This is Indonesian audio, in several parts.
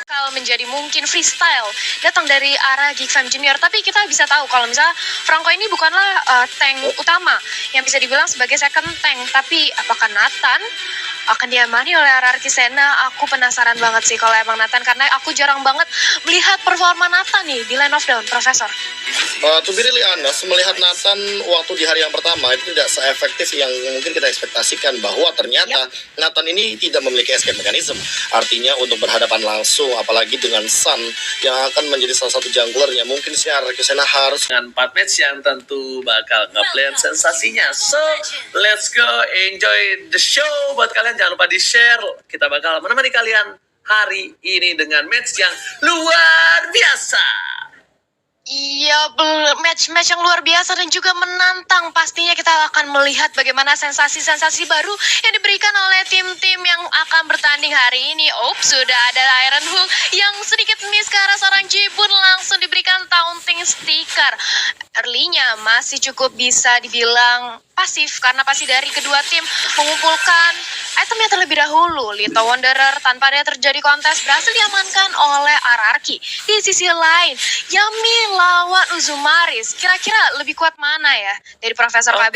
Kalau menjadi mungkin freestyle datang dari arah Geek Fam Junior, tapi kita bisa tahu kalau misalnya Franco ini bukanlah tank utama yang bisa dibilang sebagai second tank, tapi apakah Nathan akan diamani oleh RRQ Sena? Aku penasaran banget sih kalau emang Nathan, karena aku jarang banget melihat performa Nathan nih di Line of Dawn, Profesor. To be really honest, melihat Nathan waktu di hari yang pertama itu tidak se-efektif yang mungkin kita ekspektasikan, bahwa ternyata Nathan ini tidak memiliki escape mechanism. Artinya untuk berhadapan langsung, apalagi dengan Sun yang akan menjadi salah satu junglernya, mungkin si RRQ Sena harus dengan 4 match yang tentu bakal nge-plan sensasinya. So, let's go enjoy the show. Buat kalian jangan lupa di-share. Kita bakal menemani kalian hari ini dengan match yang luar biasa. Iya, match-match yang luar biasa dan juga menantang. Pastinya kita akan melihat bagaimana sensasi-sensasi baru yang diberikan oleh tim-tim yang akan bertanding hari ini. Sudah ada Iron Hook yang sedikit miss ke arah seorang Jibun, langsung diberikan taunting sticker. Early-nya masih cukup bisa dibilang pasif karena pasti dari kedua tim mengumpulkan itemnya terlebih dahulu. Little Wanderer tanpa ada terjadi kontes berhasil diamankan oleh RRQ. Di sisi lain, Yami lawan Uzumaris. Kira-kira lebih kuat mana ya dari Profesor KB?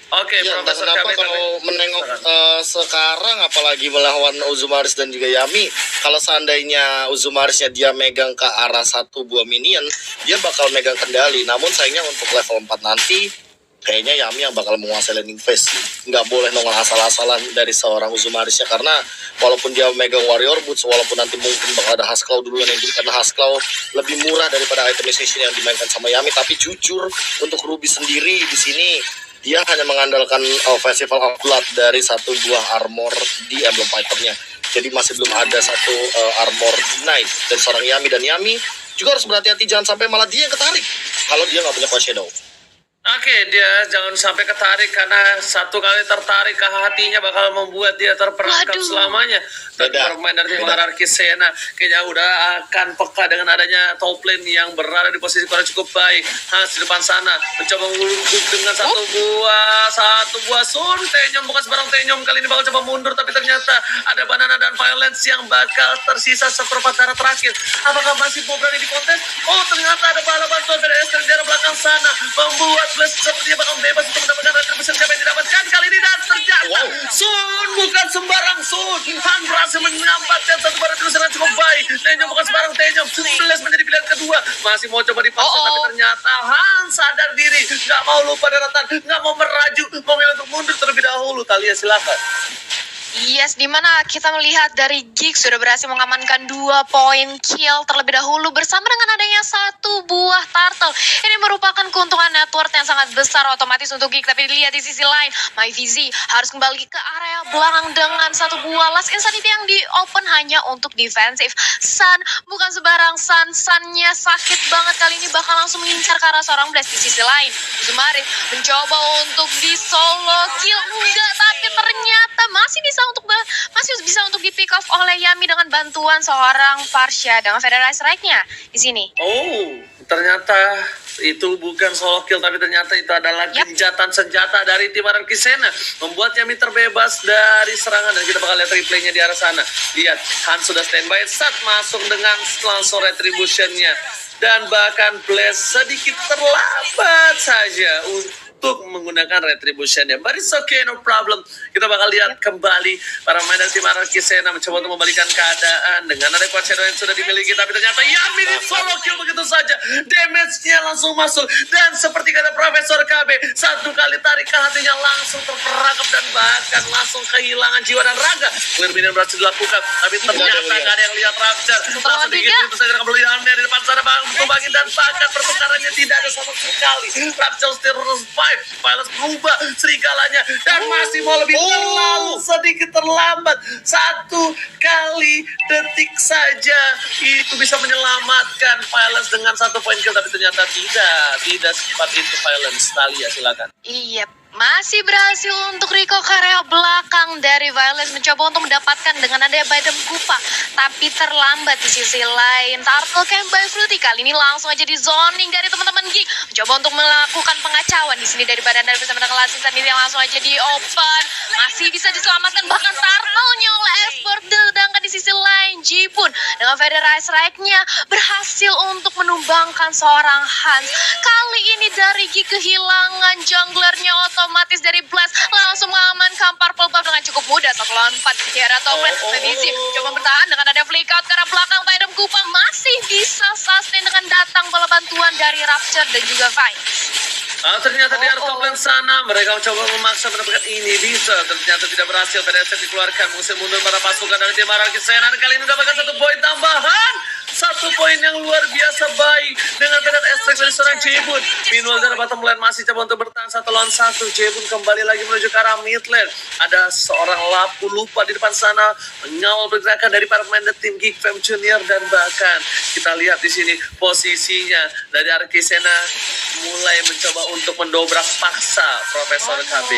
Oke, ya, Profesor kenapa KB kalau menengok sekarang apalagi melawan Uzumaris dan juga Yami, kalau seandainya Uzumarisnya dia megang ke arah satu buah minion, dia bakal megang kendali. Namun sayangnya untuk level 4 nanti kayaknya Yami yang bakal menguasai landing phase. Nggak boleh nongol asal-asalan dari seorang Uzumarisnya, karena walaupun dia megang warrior boots, walaupun nanti mungkin bakal ada Husklaw duluan yang jadi, karena Husklaw lebih murah daripada itemization yang dimainkan sama Yami. Tapi jujur untuk Ruby sendiri di sini dia hanya mengandalkan Festival of Blood dari satu buah armor di emblem fighternya. Jadi masih belum ada satu armor denied dari seorang Yami, dan Yami juga harus berhati-hati jangan sampai malah dia yang ketarik kalau dia nggak punya Cold Shadow. Oke, dia jangan sampai ketarik, karena satu kali tertarik ke hatinya bakal membuat dia terperangkap selamanya. Dan permain dari tim RRQ Sena kayaknya udah akan peka dengan adanya top lane yang berada di posisi kurang cukup baik. Hans di depan sana mencoba mengutuk dengan satu buah Sun. Tenyom bukan sebarang Tenyom, kali ini bakal coba mundur, tapi ternyata ada Banana dan Violence yang bakal tersisa seperempat darah terakhir. Apakah masih mau berani di kontes? Ternyata ada pahala bantuan dari Esther di arah belakang sana, membuat Bless sepertinya bakal bebas untuk mendapatkan retribution yang didapatkan kali ini. Dan ternyata Sun bukan sembarang Sun. Han berhasil menyelamatkan satu barang retribution yang cukup baik. Tenyom bukan sembarang Tenyom. Bless menjadi pilihan kedua, masih mau coba dipaksa, tapi ternyata Han sadar diri, nggak mau lupa daratan, nggak mau meraju, memilih untuk mundur terlebih dahulu. Talia silakan. Yes, dimana kita melihat dari Geek sudah berhasil mengamankan 2 poin kill terlebih dahulu bersama dengan adanya satu buah turtle. Ini merupakan keuntungan network yang sangat besar otomatis untuk Geek. Tapi dilihat di sisi lain, MyVZ harus kembali ke area belakang dengan satu buah Last Insanity yang di open hanya untuk defensif. Sun bukan sebarang Sun, Sunnya sakit banget kali ini, bakal langsung mengincar ke arah seorang Blast. Di sisi lain, Uzumaris mencoba untuk di solo kill, enggak, tapi ternyata masih bisa untuk di pick off oleh Yami dengan bantuan seorang Farsha dengan Federal Strike-nya di sini. Ternyata itu bukan solo kill, tapi ternyata itu adalah genjatan senjata dari tim RRQ Sena, membuat Yami terbebas dari serangan. Dan kita bakal lihat replaynya di arah sana. Lihat, Han sudah standby saat masuk dengan langsung retribution-nya, dan bahkan Bless sedikit terlambat saja untuk menggunakan retribution-nya. But it's okay, no problem. Kita bakal lihat kembali para pemain dari tim RRQ Sena mencoba untuk membalikan keadaan dengan ada Cold Shadow yang sudah dimiliki, tapi ternyata Yami di solo kill begitu saja. Damage-nya langsung masuk, dan seperti kata Profesor KB, satu kali tarikan hatinya langsung terperangkap dan bahkan langsung kehilangan jiwa dan raga. Clear minion berhasil dilakukan, tapi ternyata gak ada yang lihat Rapture. Langsung dikit itu saja kembali Yami di depan sana, bangin dan bahkan pertukarannya tidak ada sama sekali. Rapture still Violence berubah serigalanya, dan masih mau lebih terlalu sedikit terlambat. Satu kali detik saja itu bisa menyelamatkan Violence dengan 1 poin kill, tapi ternyata tidak secepat itu Violence. Talia silakan. Iya, Masih berhasil untuk Rico ke area belakang dari Violence mencoba untuk mendapatkan dengan adanya Badem Kupa, tapi terlambat di sisi lain. Turtle Camp by Fruity kali ini langsung aja di zoning dari teman-teman Geek, mencoba untuk melakukan pengacauan di sini dari badan dari bersama dengan Lasin sendiri yang langsung aja di open, masih bisa diselamatkan bahkan Turtle-nya oleh Export. Sedangkan di sisi lain Jipun dengan Federalize Strike-nya berhasil untuk menumbangkan seorang Hans. Kali ini dari Geek kehilangan junglernya otomatis dari Blast langsung mengamankan Purple Buff dengan cukup mudah 1 lawan 4 Kiara Tomlet. Fedisi coba bertahan dengan ada flick out ke arah belakang. Padam Kupa masih bisa sustain dengan datang bola bantuan dari Rapture dan juga Vines. Ternyata di area top lane sana mereka mencoba memaksa mendapatkan ini bisa, ternyata tidak berhasil. PDS dikeluarkan, musim mundur para pasukan dari tim Araki Senar. Kali ini mendapatkan 1 poin tambahan, 1 poin yang luar biasa baik dengan penalti extract dari seorang Jebun. Meanwhile dari bottom lane masih coba untuk bertahan 1 lawan 1. Jebun kembali lagi menuju ke arah mid lane. Ada seorang Lapu lupa di depan sana mengawal pergerakan dari para pemain tim Geek Fam Junior, dan bahkan kita lihat di sini posisinya dari Araki Senar mulai mencoba untuk mendobrak paksa Profesor KB.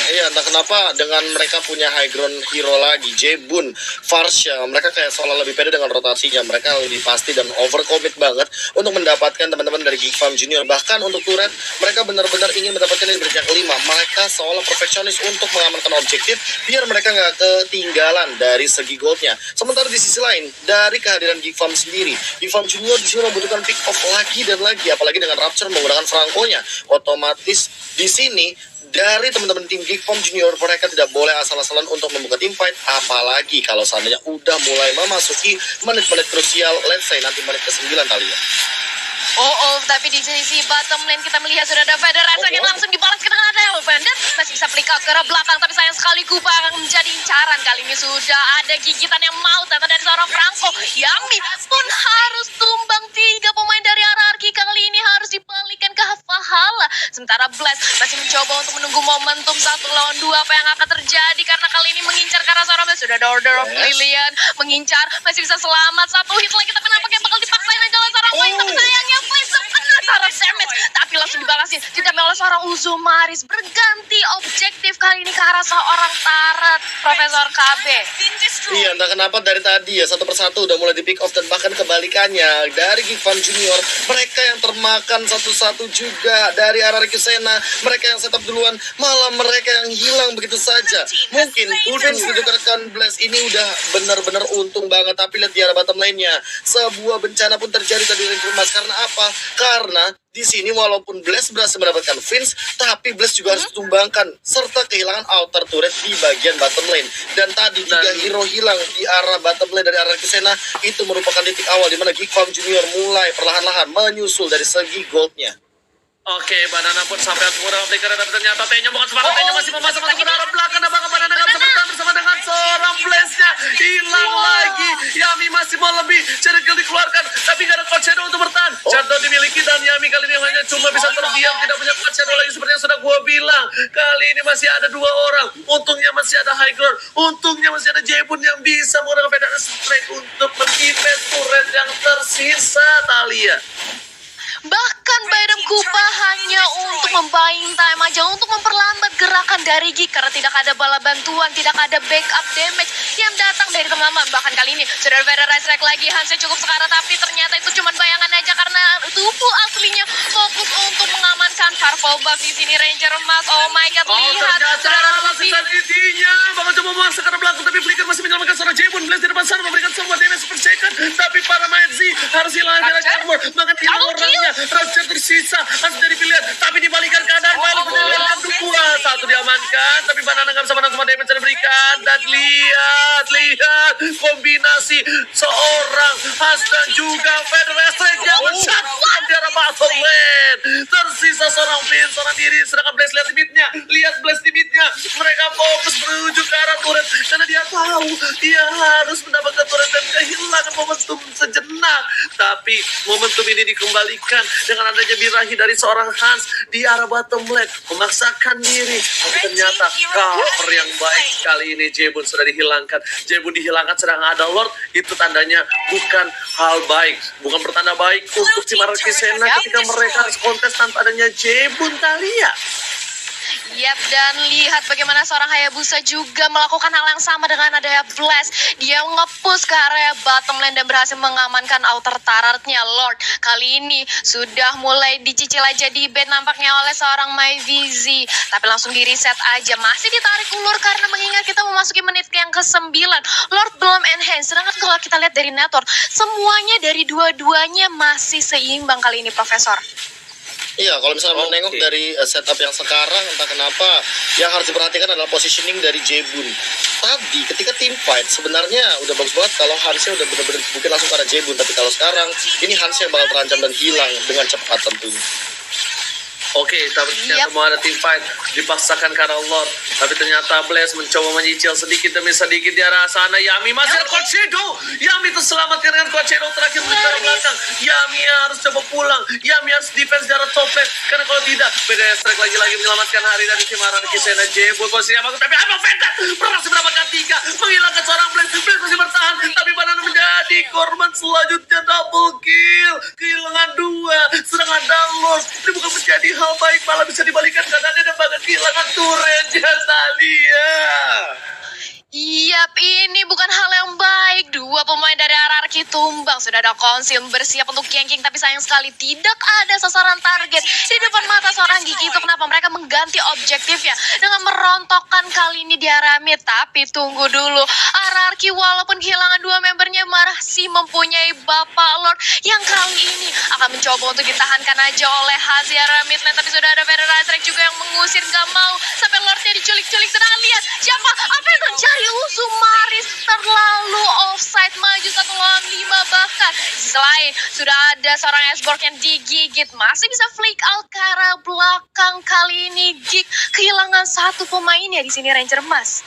Iya, entah kenapa dengan mereka punya high ground hero lagi, Jebun, Farsha, mereka kayak seolah lebih pede dengan rotasinya. Mereka lebih pasti dan overcommit banget untuk mendapatkan teman-teman dari Geek Farm Junior. Bahkan untuk turret, mereka benar-benar ingin mendapatkan yang berjangka kelima. Mereka seolah perfeksionis untuk mengamankan objektif, biar mereka nggak ketinggalan dari segi goldnya. Sementara di sisi lain, dari kehadiran Geek Farm sendiri, Geek Farm Junior di sini membutuhkan pick off lagi dan lagi, apalagi dengan Rapture menggunakan Franco-nya. Otomatis di sini dari teman-teman tim Geek Farm Junior, mereka tidak boleh asal-asalan untuk membuka tim fight, apalagi kalau seandainya udah mulai memasuki menit-menit krusial, let's say nanti menit ke-9 kali ya. Tapi di sisi bottom lane kita melihat sudah ada Federasi yang langsung dibalas ke tengah ada Vendor masih bisa flick out ke arah belakang, tapi sayang sekali Kupa akan menjadi incaran. Kali ini sudah ada gigitan yang mau datang dari seorang Franco. Yami pun harus tumbang 3 pemain dari RRQ, kali ini harus dibalikan ke Valhalla. Sementara Blast masih mencoba untuk menunggu momentum 1 lawan 2 apa yang akan terjadi, karena kali ini mengincar ke arah seorang Blast. Sudah ada Order of Lilian mengincar, masih bisa selamat 1 hit lagi, tapi nampaknya bakal dipaksain aja oleh seorang Blast. Tapi sayangnya Blast kena taraf damage, tapi langsung dibalasin tidak oleh seorang Uzumaris. Berganti objektif kali ini ke arah seorang Taret Profesor KB. Iya, entah kenapa dari tadi ya satu persatu udah mulai di pick off, dan bahkan kebalikannya dari Geek Farm Junior, mereka yang termakan satu-satu juga dari RRQ Sena. Mereka yang setup duluan, malah mereka yang hilang begitu saja. Mungkin Udin rekan Blast ini udah benar-benar untung banget, tapi lihat di arah bottom lane-nya, sebuah bencana pun terjadi tadi dari Emas. Karena apa? Karena di sini walaupun Blast berhasil mendapatkan Vince, tapi Blast juga harus ditumbangkan serta kehilangan outer turret di bagian bottom lane. Dan tadi 3 hero hilang di arah bottom lane dari arah Kisena, itu merupakan titik awal di mana Geek Farm Junior mulai perlahan-lahan menyusul dari segi goldnya. Oke, Banana pun sampai murah flicker, tapi ternyata T-nya bukan semangat. T-nya masih memasang masuk ke arah belakang, dan bahkan Banana nggak bisa bertahan bersama dengan seorang Blast-nya. Hilang lagi. Yami masih mau lebih, Cherrykill dikeluarkan, tapi nggak ada Coach Shadow untuk bertahan. Shadow dimiliki, dan Yami kali ini hanya cuma bisa terdiam, tidak punya Coach Shadow lagi seperti yang sudah gua bilang. Kali ini masih ada 2 orang. Untungnya masih ada High Ground, untungnya masih ada Jebun yang bisa menggunakan Federation Strike untuk mendefense turret yang tersisa, Talia. Bahkan Badem Kupa hanya untuk membuying time aja, untuk memperlambat gerakan dari Geek, karena tidak ada bala bantuan, tidak ada backup damage yang datang dari teman-teman. Bahkan kali ini sudah ada Federalize Strike lagi, Hansnya cukup sekarat, tapi ternyata itu cuma bayangan aja karena tubuh aslinya fokus untuk mengamankan Purple Buff di sini. Ranger emas, oh my god, lihat sudah ada lebih. Intinya bakal coba memaksa ke belakang, tapi Flicker masih menyelamatkan seorang Jebun. Blast di depan sana memberikan semua damage per second, tapi para Maedzi harus hilang Village Armor, bahkan hilang orangnya. Rapture tersisa, harus dari pilihan, tapi dibalikan keadaan. Violet menyelamatkan 2-1 diamankan, tapi Banana nggak bisa menang semua damage yang diberikan. Dan lihat kombinasi seorang Has dan juga Federal Strike yang mencatat di arah bottom lane. Tersisa seorang Vince, seorang diri, sedangkan Blaze lihat limitnya, lihat Blaze limitnya. Mereka fokus menuju ke arah turret, karena dia tahu dia harus mendapatkan turret dan kehilangan momentum sejenak. Tapi momentum ini dikembalikan dengan adanya birahi dari seorang Hans di arah bottom lane, memaksakan diri, tapi ternyata cover yang baik kali ini. Jebun sudah dihilangkan, Jebun dihilangkan sedang ada Lord, itu tandanya bukan hal baik, bukan pertanda baik untuk tim Araki Sena ketika mereka harus kontes tanpa adanya Jebun, Talia. Yap, dan lihat bagaimana seorang Hayabusa juga melakukan hal yang sama dengan adanya Blast. Dia nge-push ke area bottom lane dan berhasil mengamankan outer turretnya Lord. Kali ini sudah mulai dicicil aja di bait nampaknya oleh seorang MyVZ. Tapi langsung di reset aja. Masih ditarik ulur karena mengingat kita memasuki menit yang ke-9. Lord belum enhance. Sedangkan kalau kita lihat dari network, semuanya dari dua-duanya masih seimbang kali ini, Profesor. Iya, kalau misalnya menengok dari setup yang sekarang, entah kenapa yang harus diperhatikan adalah positioning dari Jebun. Tadi ketika team fight sebenarnya udah bagus banget kalau Hansnya udah bener-bener mungkin langsung pada Jebun, tapi kalau sekarang ini Hansnya bakal terancam dan hilang dengan cepat tentunya. Oke, tapi ternyata mau ada team fight dipaksakan karena Lord. Tapi ternyata Blaze mencoba menyicil sedikit demi sedikit di arah sana. Yami masih ada Coach Shadow. Yami terselamatkan dengan Coach Shadow terakhir menuju ke arah belakang. Yami harus coba pulang. Yami harus defense di arah top lane. Karena kalau tidak, BDS Strike lagi-lagi menyelamatkan hari dari tim Aran Kisena Jebul. Posisinya bagus, tapi apa Venkat berhasil mendapatkan 3. Menghilangkan seorang Blaze. Blaze masih bertahan, tapi Banana menjadi korban selanjutnya double kill. Kehilangan 2. Sedang ada Lord. Ini bukan menjadi hal baik, malah bisa dibalikan keadaannya dan bahkan kehilangan turretnya Thalia. Yap, ini bukan hal yang baik. 2 pemain dari RRQ tumbang. Sudah ada Konsil bersiap untuk ganking, tapi sayang sekali tidak ada sasaran target di depan mata seorang Gigi. Itu kenapa mereka mengganti objektifnya dengan merontokkan kali ini di area mid. Tapi tunggu dulu, RRQ walaupun kehilangan 2 membernya masih mempunyai Bapak Lord yang kali ini akan mencoba untuk ditahankan aja oleh Hazi area mid lane. Tapi sudah ada Federal Strike juga yang mengusir, gak mau sampai Lordnya diculik-culik. Sedangkan lihat siapa, apa yang terjadi. Uzumaris terlalu offside, maju 1 lawan 5 bahkan. Selain sudah ada seorang Esborg yang digigit, masih bisa flick out ke arah belakang. Kali ini Gig kehilangan 1 pemain ya di sini Ranger Mas.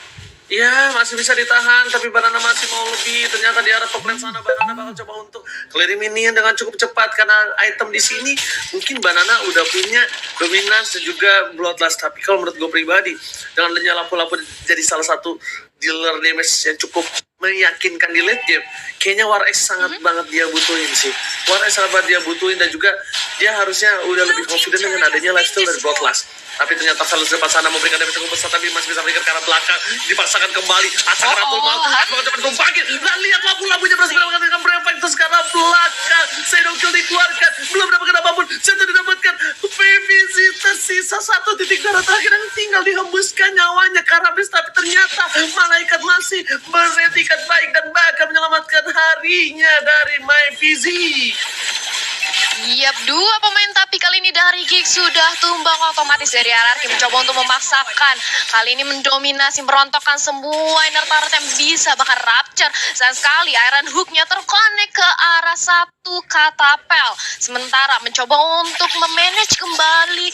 Ya, masih bisa ditahan, tapi Banana masih mau lebih. Ternyata di arah top lane sana Banana bakal coba untuk clearing minion dengan cukup cepat karena item di sini mungkin Banana udah punya dominance dan juga bloodlust. Tapi kalau menurut gue pribadi, dengan adanya lampu-lampu jadi salah satu dealer damage yang cukup meyakinkan di late game, kayaknya War X sangat banget dia butuhin sih. War X sangat banget dia butuhin dan juga dia harusnya udah lebih confident dengan adanya lifesteal dari bloodlust. Tapi ternyata Felix depan sana memberikan damage cukup besar, tapi masih bisa berikan ke arah belakang, dipaksakan kembali. Asal Ratul mau cepat bangkit. Nah, lihat lampu-lampunya berhasil mendapatkan dengan berefek terus ke arah belakang. Shadow kill dikeluarkan, belum mendapatkan apapun. Shadow didapatkan. PVZ tersisa 1 titik darah terakhir yang tinggal dihembuskan nyawanya ke arah Blitz. Tapi ternyata malaikat masih beretikat baik dan bahkan menyelamatkan harinya dari MyVZ. Yap, 2 pemain tapi kali ini dari Gig sudah tumbang otomatis dari RRQ mencoba untuk memaksakan. Kali ini mendominasi, merontokkan semua inner turret yang bisa, bahkan Rapture. Sayang sekali Iron Hook-nya terkonek ke arah 1 katapel. Sementara mencoba untuk memanage kembali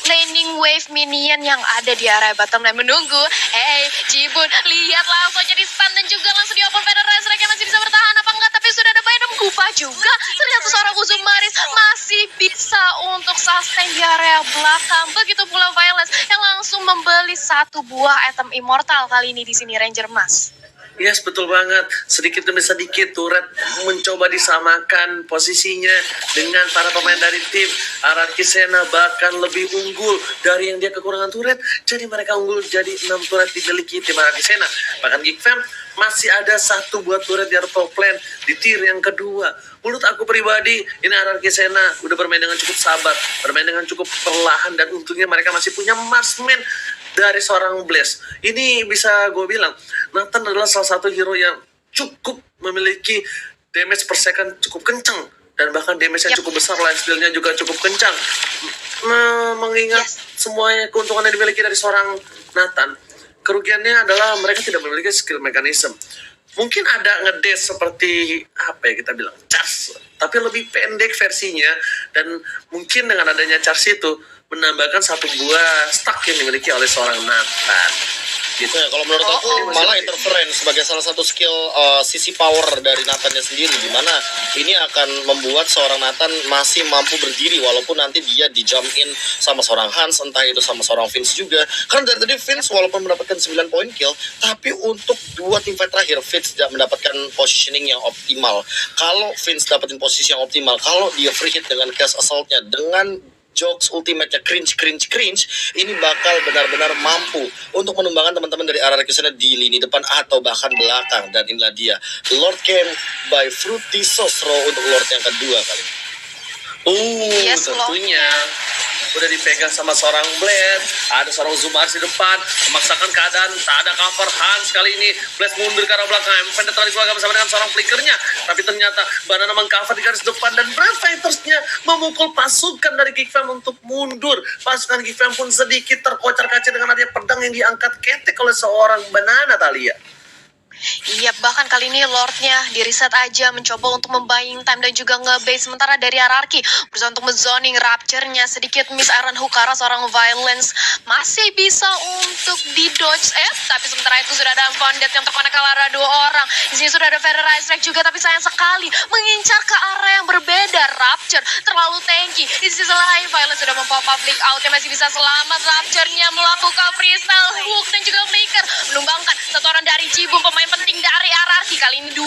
laning wave minion yang ada di area bottom lane. Menunggu, hey Jibun, lihat langsung jadi stun dan juga langsung di open Federal Strike masih bisa bertahan apa enggak, tapi sudah ada Venom Kupa juga. Ternyata seorang Uzumaris masih bisa untuk sustain di area belakang. Begitu pula Violence yang langsung membeli 1 buah item immortal kali ini di sini Ranger Mas. Yes, betul banget. Sedikit demi sedikit turret mencoba disamakan posisinya dengan para pemain dari tim Aran Kisena, bahkan lebih unggul dari yang dia kekurangan turret. Jadi mereka unggul jadi 6 turret dimiliki tim Aran Kisena. Bahkan Geek Fam masih ada 1 buah turret di top lane di tier yang kedua. Menurut aku pribadi, ini Aran Kisena udah bermain dengan cukup sabar, bermain dengan cukup perlahan, dan untungnya mereka masih punya marksman dari seorang Blaze. Ini bisa gue bilang, Nathan adalah salah satu hero yang cukup memiliki damage per second cukup kencang. Dan bahkan damage-nya cukup besar, lifesteal-nya juga cukup kencang. Mengingat semuanya keuntungan yang dimiliki dari seorang Nathan, kerugiannya adalah mereka tidak memiliki skill mechanism. Mungkin ada ngedes seperti, apa ya kita bilang, charge. Tapi lebih pendek versinya. Dan mungkin dengan adanya charge itu, menambahkan 1 buah stack yang dimiliki oleh seorang Nathan. Gitu ya, kalau menurut aku malah interference sebagai salah satu skill sisi power dari Nathannya sendiri, dimana ini akan membuat seorang Nathan masih mampu berdiri walaupun nanti dia di jump in sama seorang Hans, entah itu sama seorang Vince juga. Karena dari tadi Vince walaupun mendapatkan 9 poin kill, tapi untuk 2 teamfight terakhir Vince tidak mendapatkan positioning yang optimal. Kalau Vince dapetin posisi yang optimal, kalau dia free hit dengan cast assault-nya, dengan jokes ultimate-nya cringe, ini bakal benar-benar mampu untuk menumbangkan teman-teman dari RRQ sana di lini depan atau bahkan belakang. Dan inilah dia, Lord Camp by Fruity Sauce Raw untuk Lord yang kedua kali. Yes, Tentunya udah dipegang sama seorang Blade, ada seorang Uzumaris di depan, memaksakan keadaan, tak ada cover. Hans kali ini Blade mundur ke arah belakang, penetrasi keluarga bersama dengan seorang flickernya, tapi ternyata Banana mengcover di garis depan dan Brave Fighters-nya memukul pasukan dari Geek Fam untuk mundur. Pasukan Geek Fam pun sedikit terkocar-kacir dengan adanya pedang yang diangkat ketek oleh seorang Banana, Talia. Iya, bahkan kali ini Lordnya di reset aja, mencoba untuk membuying time dan juga nge-base. Sementara dari hierarki berusaha untuk menzoning Rapture-nya, sedikit miss Aaron Hukara, seorang Violence masih bisa untuk di-dodge. Tapi sementara itu sudah ada Unfounded yang terkonek ke arah 2 orang. Di sini sudah ada Feather Strike juga, tapi sayang sekali mengincar ke arah yang berbeda. Rapture terlalu tanky. Di sisi lain Violence sudah membawa public out yang masih bisa selamat. Rapture-nya melakukan freestyle hook dan juga flicker, menumbangkan satu orang dari Jibun, pemain penting dari hierarki. Kali ini 2,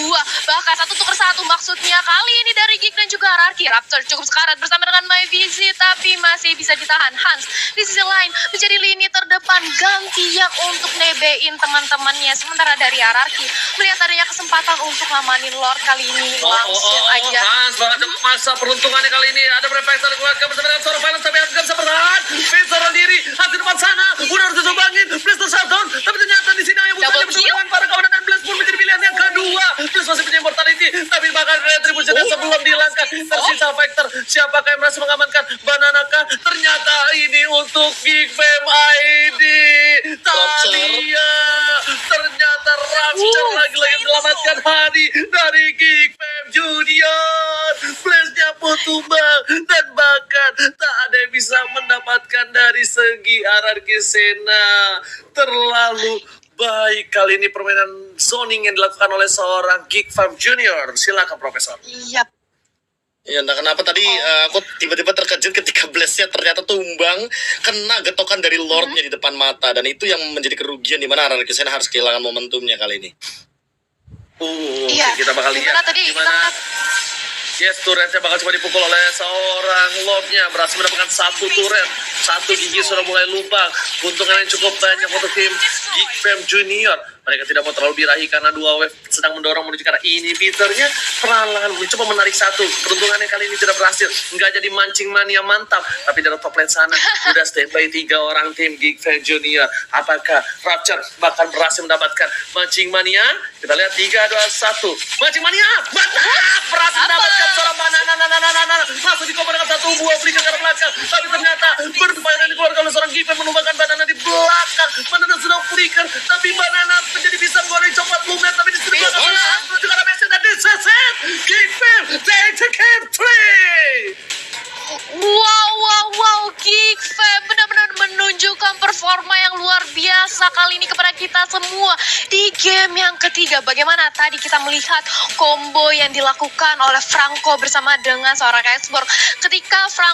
bahkan 1 tuker 1 maksudnya. Kali ini dari Geek dan juga hierarki. Rapture cukup sekarat bersama dengan My Visit, tapi masih bisa ditahan. Hans di sisi lain menjadi lini terdepan, ganti yang untuk nebein teman-temannya. Sementara dari hierarki melihat adanya kesempatan untuk ngamanin Lord kali ini, langsung aja. Hans bakal coba maksa peruntungannya kali ini. Ada Brave Fighters keluarga bersama dengan seorang Violence, tapi Hans gak bisa bertahan. Fizz seorang diri, Hans di depan sana, udah harus disumbangin. Blaze tershutdown, tapi ternyata di sini yang Double bersama dengan para kawan dan Blaze pun menjadi pilihan yang kedua. Blaze masih punya immortality, tapi bahkan retribution sebelum dihilangkan. Tersisa Vector, siapakah yang berhasil mengamankan? Banana kah? Ternyata ini untuk Geek Fam ID. Talia, ternyata Rapture lagi-lagi menyelamatkan hari dari Geek Fam Junior. Blaze-nya pun tumbang dan bahkan tak ada yang bisa mendapatkan dari segi hierarki Sena. Terlalu baik kali ini permainan zoning yang dilakukan oleh seorang Geek Fam Junior. Silakan Profesor. Iya. Ya, entah kenapa tadi aku tiba-tiba terkejut ketika Blaze-nya ternyata tumbang, kena getokan dari Lord-nya di depan mata, dan itu yang menjadi kerugian di mana RRQ Sena harus kehilangan momentumnya kali ini. Iya. Kita bakal lihat Gimana tadi? gimana. Yes, turretnya bakal coba dipukul oleh seorang Lordnya. Berhasil mendapatkan 1 turret. 1 gigi sudah mulai lubang. Keuntungan yang cukup banyak untuk tim Geek Fam Junior. Mereka tidak mau terlalu birahi karena 2 wave sedang mendorong menuju ke arah inhibitornya. Perlahan-lahan mencoba menarik 1. Peruntungannya kali ini tidak berhasil. Nggak jadi mancing mania mantap. Tapi dari top lane sana udah standby 3 orang tim Geek Fam Junior. Apakah Rapture bahkan berhasil mendapatkan mancing mania? Kita lihat 3, 2, 1. Mancing mania! Berhasil mendapatkan seorang Banana. Langsung dikomen dengan 1 buah flicker ke arah belakang. Tapi ternyata berupaya dikeluarkan oleh seorang Geek Fam menumbangkan Banana di belakang. Banana sedang flicker, tapi Banana menjadi bisa goreng coklat lumer, tapi di sini belakang menuju ke arah Messi dan diseset. Geek Fam take the game 3. Wow, Geek Fam benar-benar menunjukkan performa yang luar biasa kali ini kepada kita semua di game yang ketiga. Bagaimana tadi kita melihat combo yang dilakukan oleh Franco bersama dengan seorang Xbox ketika Franco